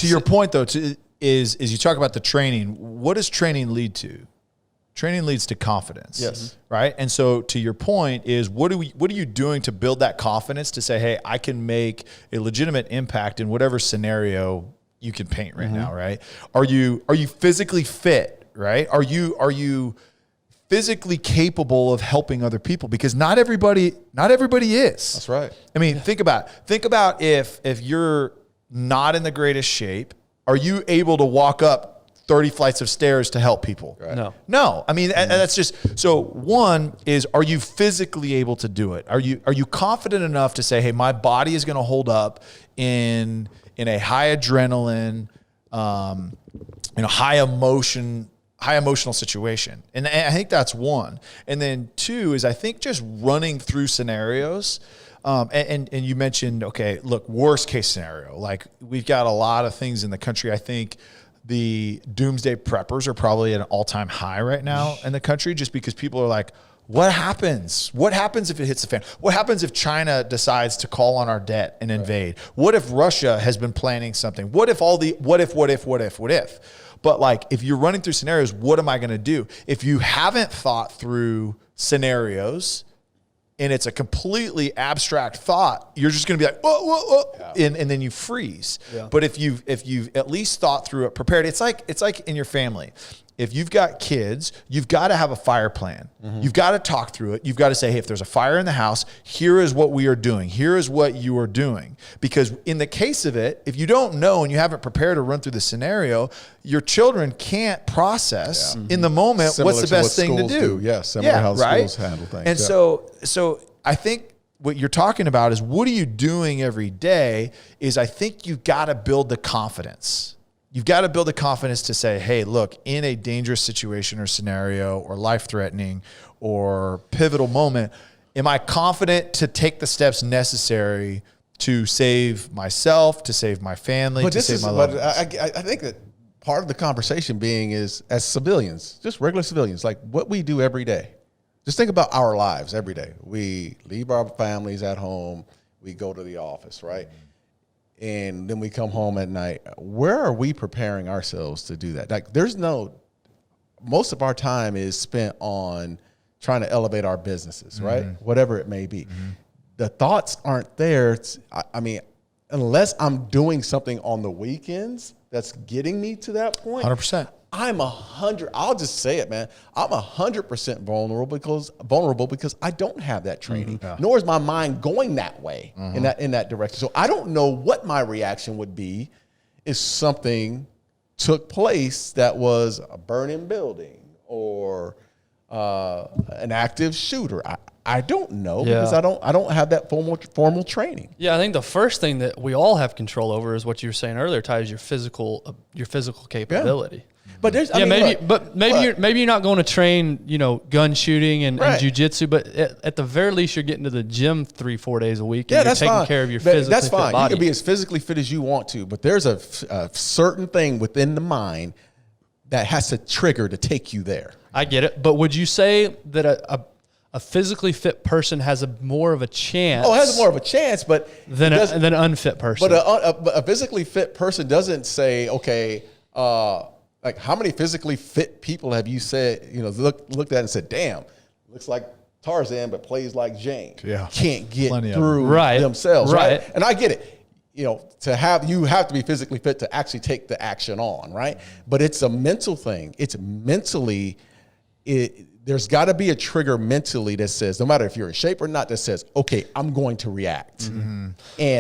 To your point, though, is you talk about the training. What does training lead to? Training leads to confidence. Yes. Right. And so to your point is what are you doing to build that confidence to say, hey, I can make a legitimate impact in whatever scenario you can paint right now, right? Are you physically fit, right? Are you physically capable of helping other people? Because not everybody is. That's right. I mean, think about if you're not in the greatest shape, are you able to walk up 30 flights of stairs to help people? Right. No. I mean, that's just, so one is, are you physically able to do it? Are you confident enough to say, hey, my body is going to hold up in a high adrenaline, high emotional situation? And I think that's one. And then two is, I think just running through scenarios. And you mentioned, okay, look, worst case scenario, like we've got a lot of things in the country. I think the doomsday preppers are probably at an all-time high right now in the country, just because people are like, what happens? What happens if it hits the fan? What happens if China decides to call on our debt and invade? What if Russia has been planning something? What if what if? But like, if you're running through scenarios, what am I going to do? If you haven't thought through scenarios and it's a completely abstract thought, you're just going to be like, whoa. Yeah. And then you freeze. Yeah. But if you've at least thought through it, prepared, it's like in your family. If you've got kids, you've got to have a fire plan. Mm-hmm. You've got to talk through it. You've got to say, hey, if there's a fire in the house, here is what we are doing. Here is what you are doing. Because in the case of it, if you don't know and you haven't prepared to run through the scenario, your children can't process in the moment what's the best thing to do. Yeah, similar how schools handle things. And so I think what you're talking about is, what are you doing every day? Is I think you've got to build the confidence. You've got to build the confidence to say, hey, look, in a dangerous situation or scenario or life-threatening or pivotal moment, am I confident to take the steps necessary to save myself, to save my family, to save my loved ones? I think that part of the conversation being is, as civilians, just regular civilians, like what we do every day. Just think about our lives every day. We leave our families at home. We go to the office, right? And then we come home at night. Where are we preparing ourselves to do that? Like, most of our time is spent on trying to elevate our businesses, right? Whatever it may be. The thoughts aren't there. I mean, unless I'm doing something on the weekends that's getting me to that point. 100%. I'll just say it, man. I'm 100% vulnerable because I don't have that training, nor is my mind going that way in that direction. So I don't know what my reaction would be if something took place that was a burning building or an active shooter. I don't know because I don't have that formal training. Yeah, I think the first thing that we all have control over is what you were saying earlier, Ty, is your physical capability. Yeah. But maybe you're not going to train, gun shooting and jiu-jitsu, but at the very least you're getting to the gym 3-4 days a week and you're taking care of your physical That's fine. Fit body. You can be as physically fit as you want to, but there's a certain thing within the mind that has to trigger to take you there. I get it, but would you say that a physically fit person has more of a chance? Oh, it has more of a chance, but than an unfit person. But a physically fit person doesn't say, okay, like how many physically fit people have you said, looked at and said, damn, looks like Tarzan but plays like Jane. Yeah, can't get through themselves, right? And I get it. You have to be physically fit to actually take the action on, right? But it's a mental thing. It's mentally. There's got to be a trigger mentally that says, no matter if you're in shape or not, that says, okay, I'm going to react and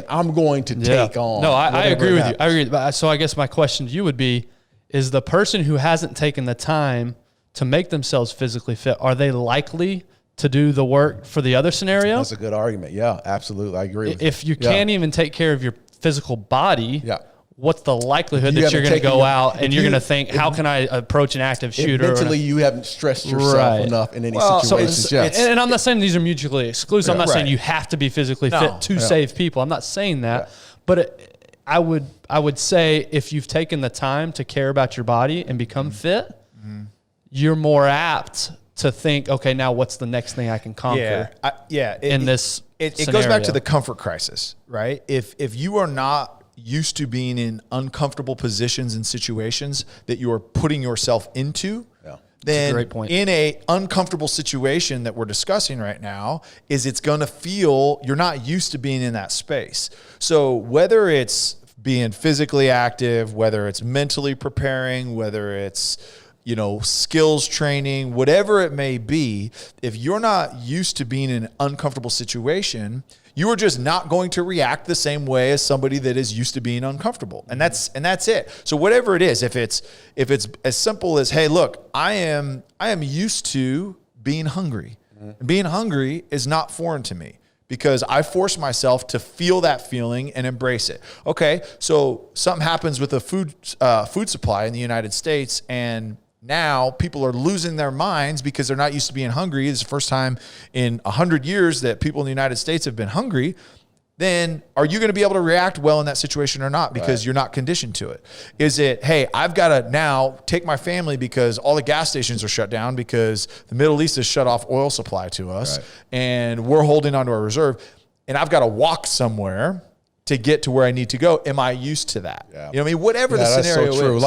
I'm going to take on. No, I agree with you. I agree. So I guess my question to you would be, is the person who hasn't taken the time to make themselves physically fit, are they likely to do the work for the other scenario? That's a good argument. Yeah, absolutely. I agree with you. If you can't even take care of your physical body, what's the likelihood that you're going to go out and you're going to think, how can I approach an active shooter? Mentally, you haven't stressed yourself enough in any situations. And I'm not saying these are mutually exclusive. I'm not saying you have to be physically fit to save people. I'm not saying that. But I would say if you've taken the time to care about your body and become fit, you're more apt to think, okay, now what's the next thing I can conquer? It goes back to the comfort crisis, right? If you are not used to being in uncomfortable positions and situations that you are putting yourself into, then great point. In a uncomfortable situation that we're discussing right now, it's going to feel you're not used to being in that space. So whether it's being physically active, whether it's mentally preparing, whether it's skills training, whatever it may be, if you're not used to being in an uncomfortable situation, you are just not going to react the same way as somebody that is used to being uncomfortable. And that's it. So whatever it is, if it's as simple as, hey, look, I am used to being hungry. And being hungry is not foreign to me because I force myself to feel that feeling and embrace it. Okay, so something happens with the food supply in the United States, and now people are losing their minds because they're not used to being hungry. It's the first time in 100 years that people in the United States have been hungry. Then are you going to be able to react well in that situation or not because you're not conditioned to it? Is it, hey, I've got to now take my family because all the gas stations are shut down because the Middle East has shut off oil supply to us and we're holding on to our reserve, and I've got to walk somewhere to get to where I need to go. Am I used to that? You know what I mean? Whatever the scenario is.